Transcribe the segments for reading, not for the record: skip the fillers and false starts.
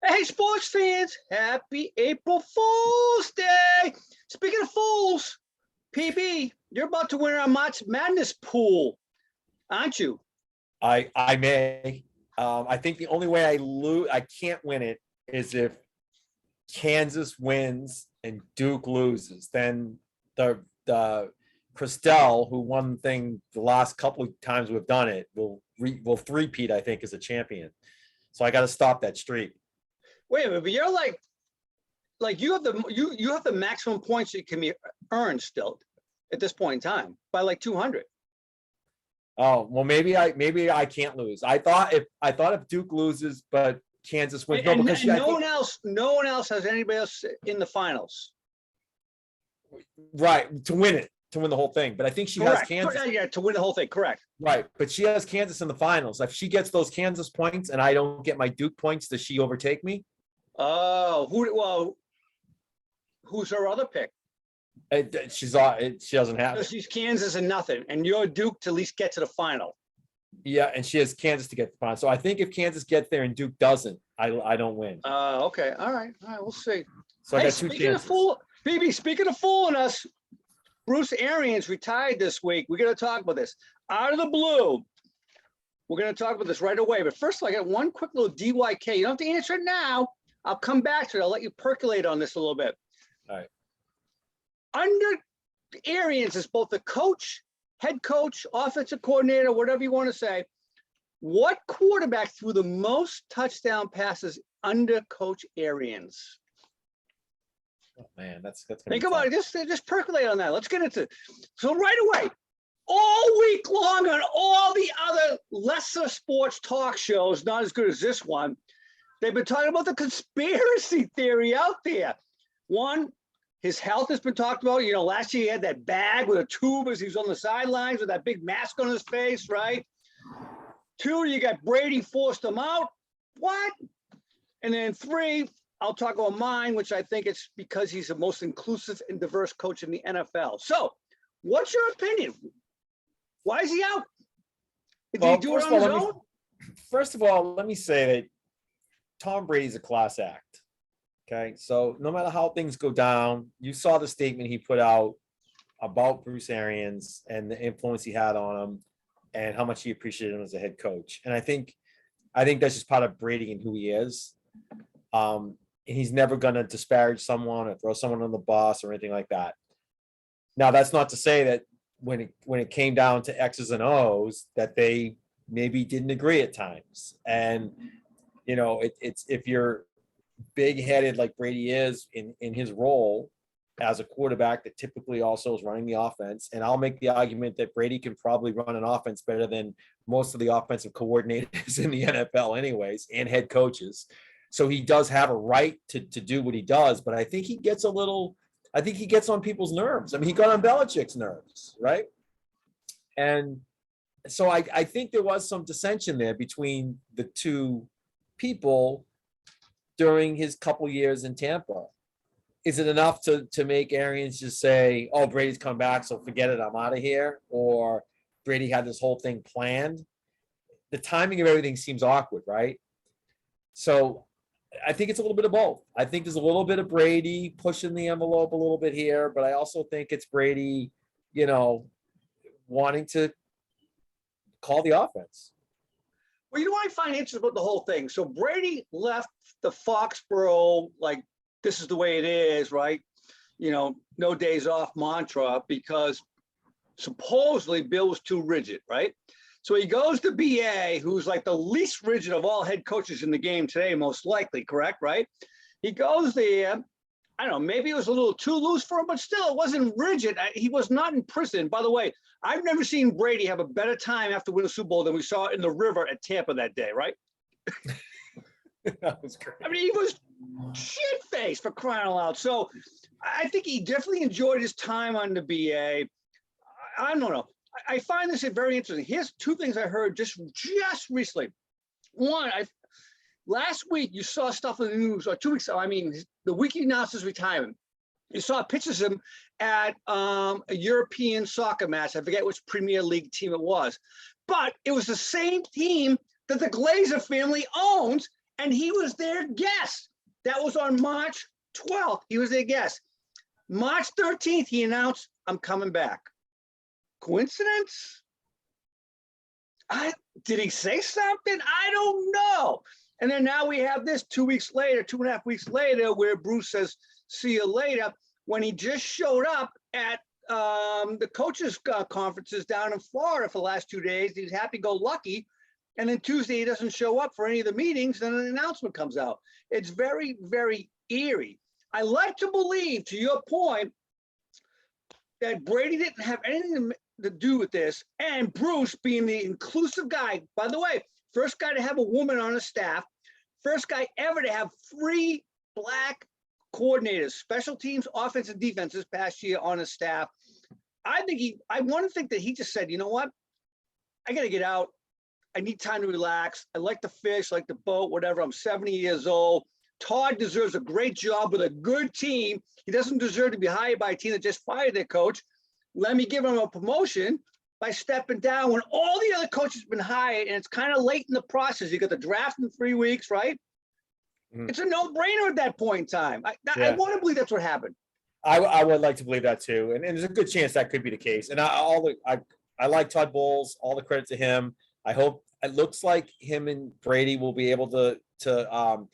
Hey, sports fans, happy April Fool's Day. Speaking of fools, PB, you're about to win our March Madness pool, aren't you? I may. I think the only way I can't win it is if Kansas wins and Duke loses. Then the Christelle, who won the thing the last couple of times we've done it, will three-peat, I think, as a champion. So I got to stop that streak. Wait a minute, but you're like you have the maximum points that can be earned still at this point in time by like 200. Oh, well, maybe I can't lose. I thought if Duke loses, but Kansas wins. And no one else has anybody else in the finals. Right, to win the whole thing. But I think she Correct. has Kansas. Yeah, to win the whole thing. Correct. Right, but she has Kansas in the finals. If she gets those Kansas points and I don't get my Duke points, does she overtake me? Oh, who's her other pick? She doesn't have it. She's Kansas and nothing, and you're Duke to at least get to the final. Yeah, and she has Kansas to get the final. So I think if Kansas gets there and Duke doesn't, I don't win. Okay, all right, we'll see. So I got two chances. Speaking of fooling us, Bruce Arians retired this week. We're going to talk about this out of the blue. We're going to talk about this right away. But first, I got one quick little DYK. You don't have to answer it now. I'll come back to it. I'll let you percolate on this a little bit. All right. Under Arians is both the coach, head coach, offensive coordinator, whatever you want to say. What quarterback threw the most touchdown passes under Coach Arians? Oh, man, that's think about it. Just percolate on that. Let's get into it. So right away, all week long on all the other lesser sports talk shows, not as good as this one, they've been talking about the conspiracy theory out there. One, his health has been talked about. You know, last year he had that bag with a tube as he was on the sidelines with that big mask on his face, right? Two, you got Brady forced him out. What? And then three, I'll talk about mine, which I think it's because he's the most inclusive and diverse coach in the NFL. So what's your opinion? Why is he out? Did he do it on his own? First of all, let me say that Tom Brady's a class act. Okay, so no matter how things go down, you saw the statement he put out about Bruce Arians and the influence he had on him and how much he appreciated him as a head coach. And I think that's just part of Brady and who he is. He's never going to disparage someone or throw someone on the bus or anything like that. Now, that's not to say that when it came down to X's and O's that they maybe didn't agree at times. And, you know, it's if you're big-headed like Brady is in his role as a quarterback that typically also is running the offense. And I'll make the argument that Brady can probably run an offense better than most of the offensive coordinators in the NFL anyways, and head coaches. So he does have a right to do what he does, but I think he gets on people's nerves. I mean, he got on Belichick's nerves, right? And so I think there was some dissension there between the two people during his couple years in Tampa. Is it enough to make Arians just say, oh, Brady's come back, so forget it, I'm out of here? Or Brady had this whole thing planned? The timing of everything seems awkward, right? So I think it's a little bit of both. I think there's a little bit of Brady pushing the envelope a little bit here, but I also think it's Brady, you know, wanting to call the offense. Well, you know what I find interesting about the whole thing? So Brady left the Foxborough, like, this is the way it is, right? You know, no days off mantra, because supposedly Bill was too rigid, right? So he goes to BA, who's like the least rigid of all head coaches in the game today, most likely, correct, right? He goes there. I don't know, maybe it was a little too loose for him, but still, it wasn't rigid. He was not in prison. By the way, I've never seen Brady have a better time after winning a Super Bowl than we saw in the river at Tampa that day, right? That was great. I mean, he was shit-faced, for crying out loud. So I think he definitely enjoyed his time on the BA. I don't know. I find this very interesting. Here's two things I heard just recently. One, last week you saw stuff in the news, or 2 weeks ago, I mean, the week he announced his retirement, you saw pictures of him at a European soccer match. I forget which Premier League team it was, but it was the same team that the Glazer family owns, and he was their guest. That was on March 12th. He was their guest. March 13th, he announced, I'm coming back. Coincidence? Did he say something? I don't know. And then now we have this 2 weeks later, 2.5 weeks later, where Bruce says, see you later, when he just showed up at the coaches conferences down in Florida for the last 2 days. He's happy-go-lucky. And then Tuesday, he doesn't show up for any of the meetings, and an announcement comes out. It's very, very eerie. I like to believe, to your point, that Brady didn't have anything to do with this, and Bruce being the inclusive guy. By the way, first guy to have a woman on his staff, first guy ever to have 3 Black coordinators, special teams, offense, and defense this past year on his staff. I want to think that he just said, you know what? I got to get out. I need time to relax. I like to fish, like the boat, whatever. I'm 70 years old. Todd deserves a great job with a good team. He doesn't deserve to be hired by a team that just fired their coach. Let me give him a promotion by stepping down when all the other coaches have been hired, and it's kind of late in the process. You got the draft in 3 weeks, right? Mm-hmm. It's a no-brainer at that point in time. I want to believe that's what happened. I would like to believe that too, and there's a good chance that could be the case. And I like Todd Bowles. All the credit to him. I hope it looks like him and Brady will be able to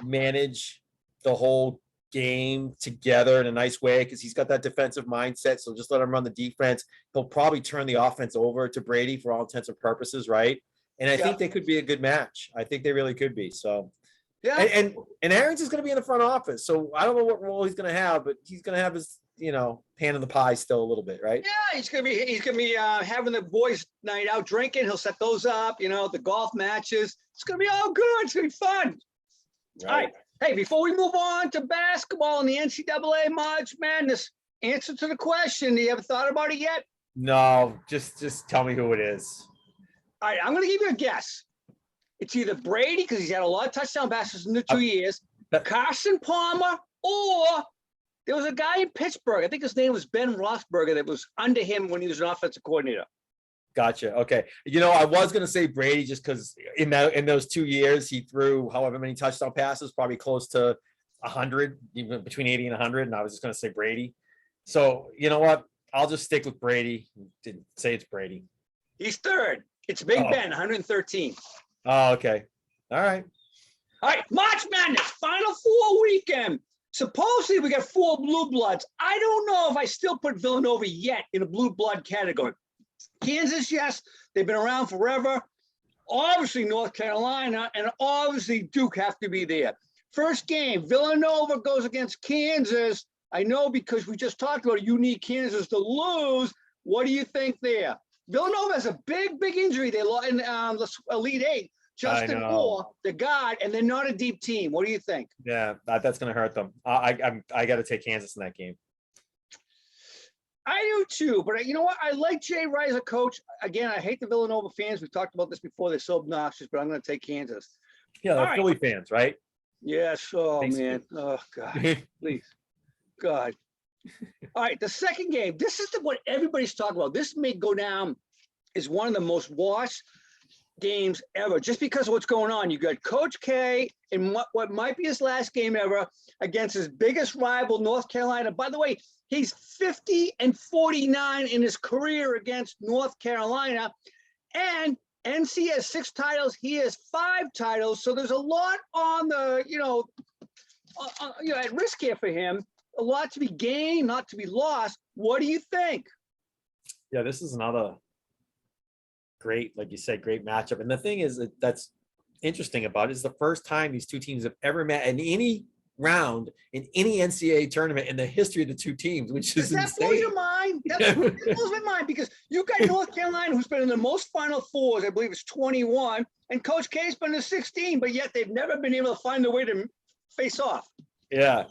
manage the whole game together in a nice way, because he's got that defensive mindset. So just let him run the defense. He'll probably turn the offense over to Brady for all intents and purposes, right? And I think they could be a good match. I think they really could be. So yeah, and Arians is going to be in the front office. So I don't know what role he's going to have, but he's going to have his hand in the pie still a little bit, right? Yeah, he's gonna be having the boys' night out drinking. He'll set those up, the golf matches. It's gonna be all good. It's gonna be fun. Right. All right. Hey, before we move on to basketball and the NCAA March Madness, answer to the question. Do you have thought about it yet? No, just tell me who it is. All right, I'm gonna give you a guess. It's either Brady, because he's had a lot of touchdown passes in the 2 years, Carson Palmer, or there was a guy in Pittsburgh. I think his name was Ben Roethlisberger that was under him when he was an offensive coordinator. Gotcha. Okay. I was going to say Brady just because in those 2 years, he threw however many touchdown passes, probably close to 100, even between 80 and 100. And I was just going to say Brady. So you know what? I'll just stick with Brady. Didn't say it's Brady. He's third. It's Big Ben, 113. Oh, okay. All right. All right. March Madness, Final Four weekend. Supposedly we got 4 blue bloods. I don't know if I still put Villanova yet in a blue blood category. Kansas, yes, they've been around forever. Obviously North Carolina and obviously Duke have to be there. First game, Villanova goes against Kansas. I know because we just talked about you need Kansas to lose. What do you think there? Villanova has a big injury. They lost in the Elite Eight. Justin Moore, the guard, and they're not a deep team. What do you think? Yeah, that's going to hurt them. I got to take Kansas in that game. I do too, but you know what? I like Jay Wright as a coach. Again, I hate the Villanova fans. We've talked about this before. They're so obnoxious, but I'm going to take Kansas. Yeah, they're Philly fans, right? Yes. Oh, thanks, man. Oh, God. Please. God. All right, the second game. This is what everybody's talking about. This may go down as one of the most watched games ever, just because of what's going on. You got Coach K in what might be his last game ever against his biggest rival, North Carolina. By the way, he's 50-49 in his career against North Carolina, and NC has 6 titles. He has 5 titles. So there's a lot on the at risk here for him. A lot to be gained, not to be lost. What do you think? Yeah, this is another great, like you said, great matchup. And the thing is that's interesting about it is the first time these two teams have ever met in any round in any NCAA tournament in the history of the two teams, which is insane. That blows your mind. That blows my mind because you got North Carolina, who's been in the most Final Fours, I believe it's 21, and Coach K's been in 16, but yet they've never been able to find a way to face off. Yeah.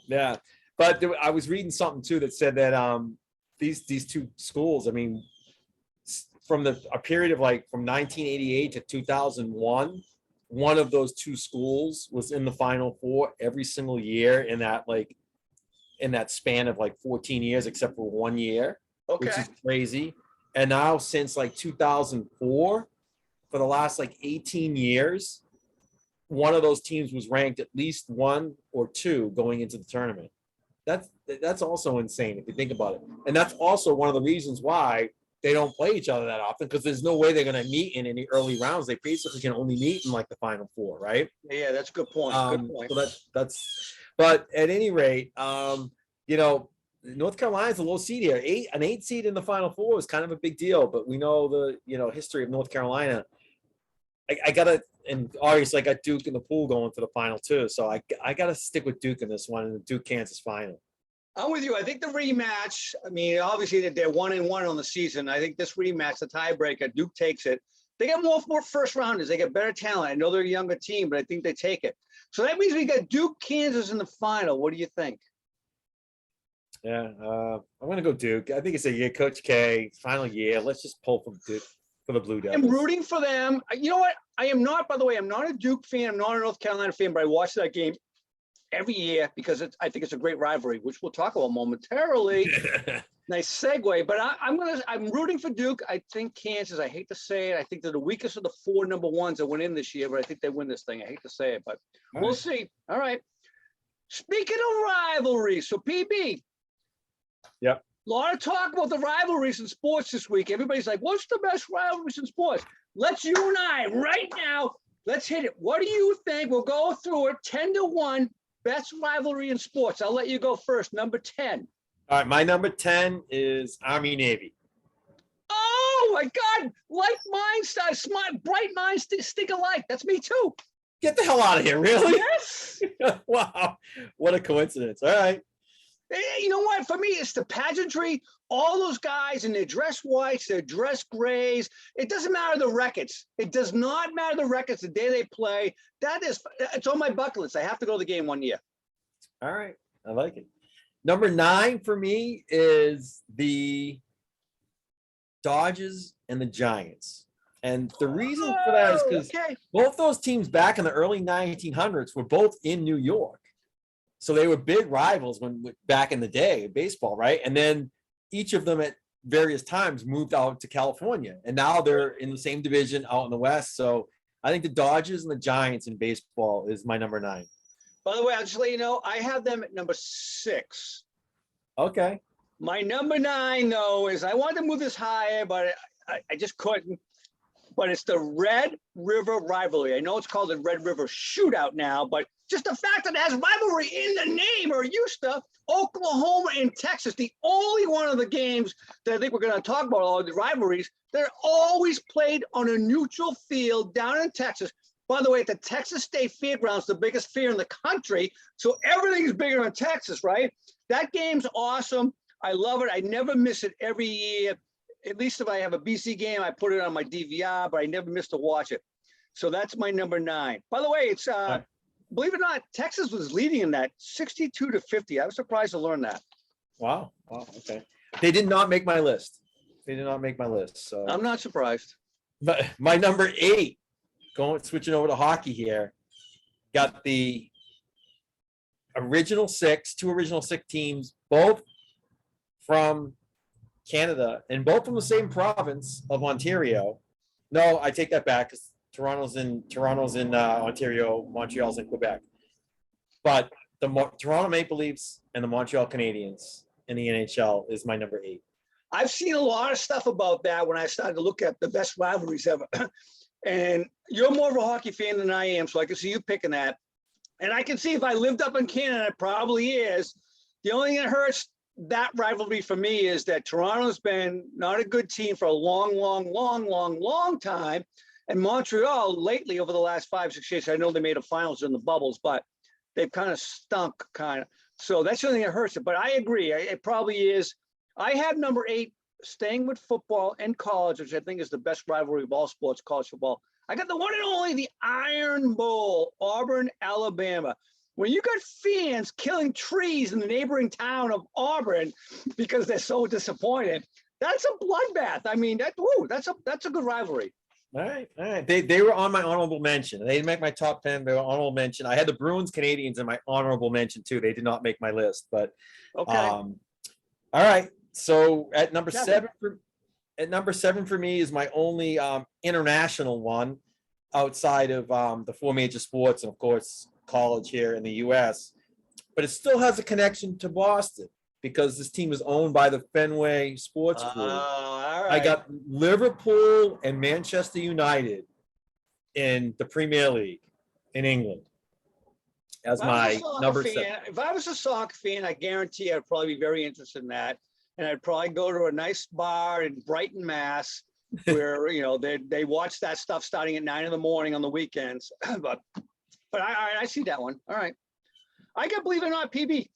But I was reading something too that said that these two schools, I mean, from a period of like from 1988 to 2001, one of those two schools was in the Final Four every single year in that span of like 14 years, except for 1 year, which is crazy. And now since like 2004, for the last like 18 years, one of those teams was ranked at least 1 or 2 going into the tournament. That's also insane if you think about it. And that's also one of the reasons why they don't play each other that often, because there's no way they're going to meet in any early rounds. They basically can only meet in like the final 4, right? Yeah, that's a good point. Good point. So that's. But at any rate, you know, North Carolina's a low seed here. An 8 seed in the final 4 is kind of a big deal. But we know the history of North Carolina. I gotta, and obviously I got Duke in the pool going to the final too. So I gotta stick with Duke in this one, in the Duke Kansas final. I'm with you. I think the rematch, I mean, obviously they're 1-1 on the season. I think this rematch, the tiebreaker, Duke takes it. They got more first rounders. They got better talent. I know they're a younger team, but I think they take it. So that means we got Duke, Kansas in the final. What do you think? Yeah, I'm gonna go Duke. I think it's a year, Coach K, final year. Let's just pull from Duke for the Blue Devils. I'm rooting for them. You know what? I am not, by the way, I'm not a Duke fan. I'm not a North Carolina fan, but I watch that game every year because I think it's a great rivalry, which we'll talk about momentarily. Nice segue, but I'm rooting for Duke. I think Kansas, I hate to say it, I think they're the weakest of the 4 number ones that went in this year, but I think they win this thing. I hate to say it, but we'll see. All right. Speaking of rivalries, so PB. Yep. A lot of talk about the rivalries in sports this week. Everybody's like, what's the best rivalries in sports? Let's you and I right now, let's hit it. What do you think? We'll go through it 10-1, best rivalry in sports. I'll let you go first. Number 10. All right, my number 10 is Army Navy. Oh my God! Like minds, smart, bright minds stick alike. That's me too. Get the hell out of here! Really? Yes. Wow, what a coincidence! All right. You know what? For me, it's the pageantry. All those guys in their dress whites, their dress grays. It doesn't matter the records. It does not matter the records the day they play. It's on my bucket list. I have to go to the game one year. All right, I like it. Number 9 for me is the Dodgers and the Giants. And the reason for that is because both those teams back in the early 1900s were both in New York. So they were big rivals back in the day of baseball, right? And then each of them at various times moved out to California. And now they're in the same division out in the West. So I think the Dodgers and the Giants in baseball is my number 9. By the way, I'll just let you know, I have them at number 6. Okay. My number 9, though, is I wanted to move this higher, but I just couldn't. But it's the Red River rivalry. I know it's called the Red River Shootout now, but just the fact that it has rivalry in the name or used to, Oklahoma and Texas, the only one of the games that I think we're going to talk about, all the rivalries, they're always played on a neutral field down in Texas. By the way, at the Texas State Fairgrounds, the biggest fair in the country. So everything's bigger in Texas, right? That game's awesome. I love it. I never miss it every year. At least if I have a BC game, I put it on my DVR, but I never miss to watch it. So that's my number 9. By the way, it's believe it or not, Texas was leading in that 62-50. I was surprised to learn that. Wow. Okay. They did not make my list. So I'm not surprised. But my number 8, switching over to hockey here, got the original 6, 2 original 6 teams, both from Canada and both from the same province of Ontario. No, I take that back because Toronto's in Ontario, Montreal's in Quebec. But the Toronto Maple Leafs and the Montreal Canadiens in the NHL is my number 8. I've seen a lot of stuff about that when I started to look at the best rivalries ever. And you're more of a hockey fan than I am, so I can see you picking that. And I can see if I lived up in Canada, it probably is. The only thing that hurts that rivalry for me is that Toronto's been not a good team for a long time. And Montreal lately, over the last 5-6 years, I know they made a finals in the bubbles, but they've kind of stunk, So that's the only thing that hurts it. But I agree. It probably is. I have number 8, staying with football and college, which I think is the best rivalry of all sports, college football. I got the one and only, the Iron Bowl, Auburn, Alabama. When you got fans killing trees in the neighboring town of Auburn because they're so disappointed, that's a bloodbath. I mean, that's a good rivalry. All right. They were on my honorable mention. They didn't make my top 10. They were honorable mention. I had the Bruins Canadians in my honorable mention too. They did not make my list, but okay. All right. So at number 7 for me is my only international one. outside of the four major sports and of course college here in the US, but it still has a connection to Boston because this team is owned by the Fenway Sports Group. All right. I got Liverpool and Manchester United in the Premier League in England as my number 7. If I was a soccer fan, I guarantee I'd probably be very interested in that. And I'd probably go to a nice bar in Brighton, Mass, where, they watch that stuff starting at 9 a.m. on the weekends. but I see that one. All right. I got, believe it or not, PB.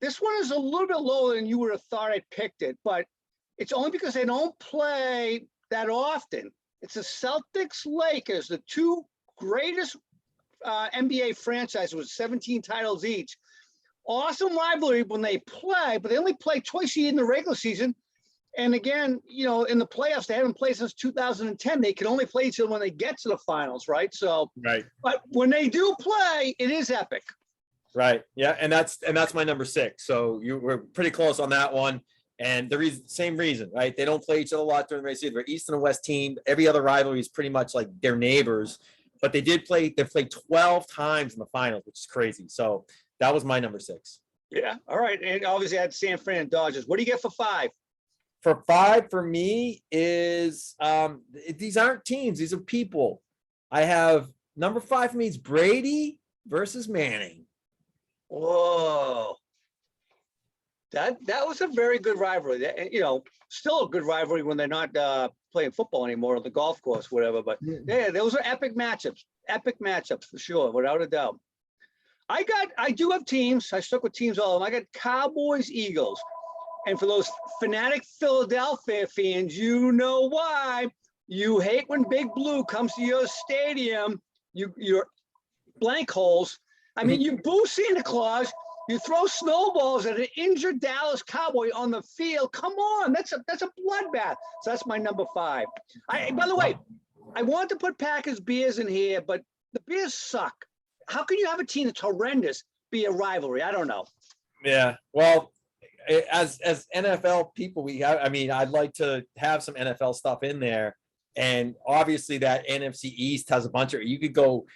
This one is a little bit lower than you would have thought I picked it, but it's only because they don't play that often. It's the Celtics Lakers, the two greatest NBA franchises with 17 titles each. Awesome rivalry when they play, but they only play twice a year in the regular season. And again, in the playoffs, they haven't played since 2010. They can only play each other when they get to the finals, right? So, right. But when they do play, it is epic. Right. Yeah, and that's my number 6. So you were pretty close on that one. And the same reason, right? They don't play each other a lot during the race. They're East and West team. Every other rivalry is pretty much like their neighbors. But they played 12 times in the finals, which is crazy. So that was my number 6. Yeah. All right. And obviously I had San Fran and Dodgers. What do you get for 5? For 5 for me is these aren't teams, these are people. I have number 5 for me is Brady versus Manning. Whoa. That was a very good rivalry. Still a good rivalry when they're not playing football anymore on the golf course, whatever. But yeah, those are epic matchups for sure, without a doubt. I do have teams. I stuck with teams all of them. I got Cowboys, Eagles. And for those fanatic Philadelphia fans, you know why. You hate when Big Blue comes to your stadium. You're blank holes. I mean, you boo Santa Claus. You throw snowballs at an injured Dallas Cowboy on the field. Come on, that's a bloodbath. So that's my number 5. By the way, I want to put Packers Bears in here, but the Bears suck. How can you have a team that's horrendous be a rivalry? I don't know. Yeah, well, as NFL people, I'd like to have some NFL stuff in there. And obviously that NFC East has a bunch of, you could go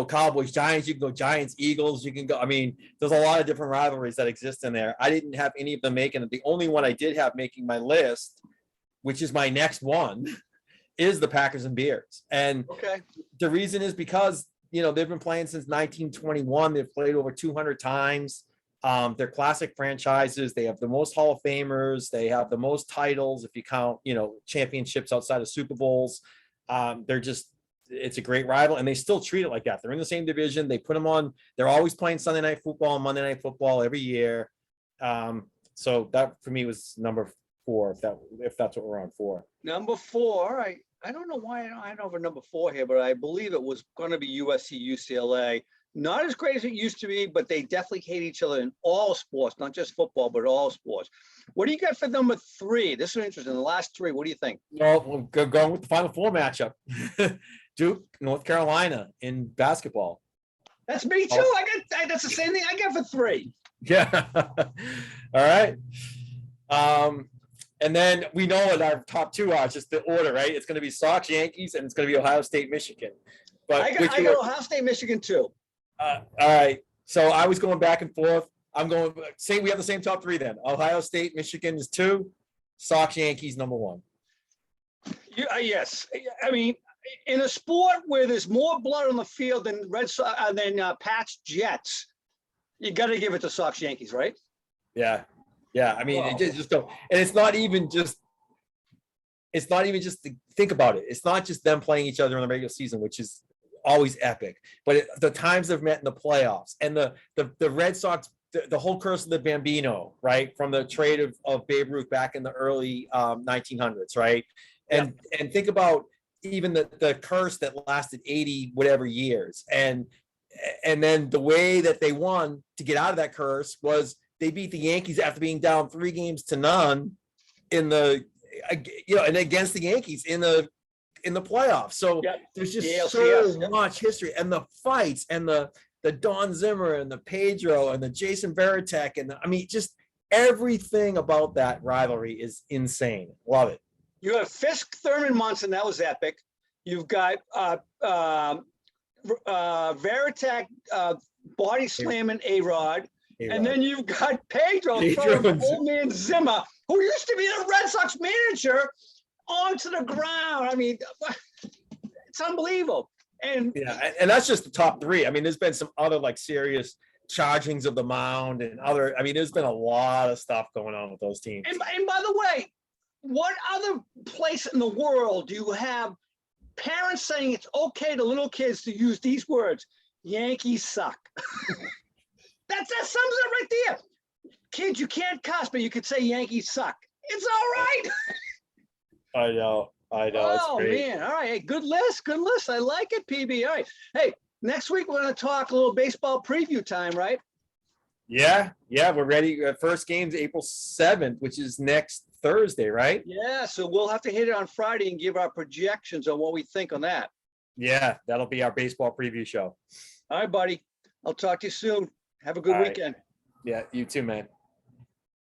Cowboys, Giants, you can go Giants, Eagles, you can go, there's a lot of different rivalries that exist in there. I didn't have any of them making it. The only one I did have making my list, which is my next one, is the Packers and Bears. And the reason is because, they've been playing since 1921. They've played over 200 times. They're classic franchises. They have the most Hall of Famers. They have the most titles, if you count, championships outside of Super Bowls. It's a great rival, and they still treat it like that. They're in the same division. They put them on. They're always playing Sunday Night Football and Monday Night Football every year. So that for me was number 4, if that's what we're on for. Number 4. All right. I don't know why I don't have a number 4 here, but I believe it was going to be USC, UCLA. Not as great as it used to be, but they definitely hate each other in all sports, not just football, but all sports. What do you got for number 3? This is interesting. The last 3, what do you think? Well, we're going with the Final Four matchup. Duke, North Carolina in basketball. That's me too. That's the same thing I got for 3. Yeah. All right. And then we know what our top 2 are, just the order, right? It's going to be Sox, Yankees, and it's going to be Ohio State, Michigan. But I got Ohio State, Michigan too. All right. So I was going back and forth. I'm going, we have the same top 3 then. Ohio State, Michigan is 2. Sox, Yankees, number 1. Yes. In a sport where there's more blood on the field than Pats, Jets, you got to give it to Sox, Yankees, right? Yeah. Yeah. It just don't. And it's not even just to think about it. It's not just them playing each other in the regular season, which is always epic, but the times they've met in the playoffs and the Red Sox, the whole curse of the Bambino, right? From the trade of Babe Ruth back in the early 1900s, right? And think about even the curse that lasted 80 whatever years. And then the way that they won to get out of that curse was they beat the Yankees after being down 3-0 in the, and against the Yankees in the playoffs. So there's just so much history, and the fights, and the Don Zimmer and the Pedro and the Jason Varitek, and just everything about that rivalry is insane. Love it. You have Fisk, Thurman, Munson. That was epic. You've got Veritek body slamming A-Rod. And then you've got Pedro throwing old man Zimmer, who used to be the Red Sox manager, onto the ground. I mean, it's unbelievable. And yeah, and that's just the top three. I mean, there's been some other like serious chargings of the mound and other. I mean, there's been a lot of stuff going on with those teams. And by the way, what other place in the world do you have parents saying it's okay to little kids to use these words? Yankees suck. That sums it right there. Kids, you can't cuss, but you could say Yankees suck. It's all right. I know. Oh, man. All right. Hey, good list. Good list. I like it, PB. All right. Hey, next week we're going to talk a little baseball preview time, right? Yeah. We're ready. First game's April 7th, which is next Thursday, right? Yeah. So we'll have to hit it on Friday and give our projections on what we think on that. Yeah. That'll be our baseball preview show. All right, buddy. I'll talk to you soon. Have a good weekend. Yeah. You too, man.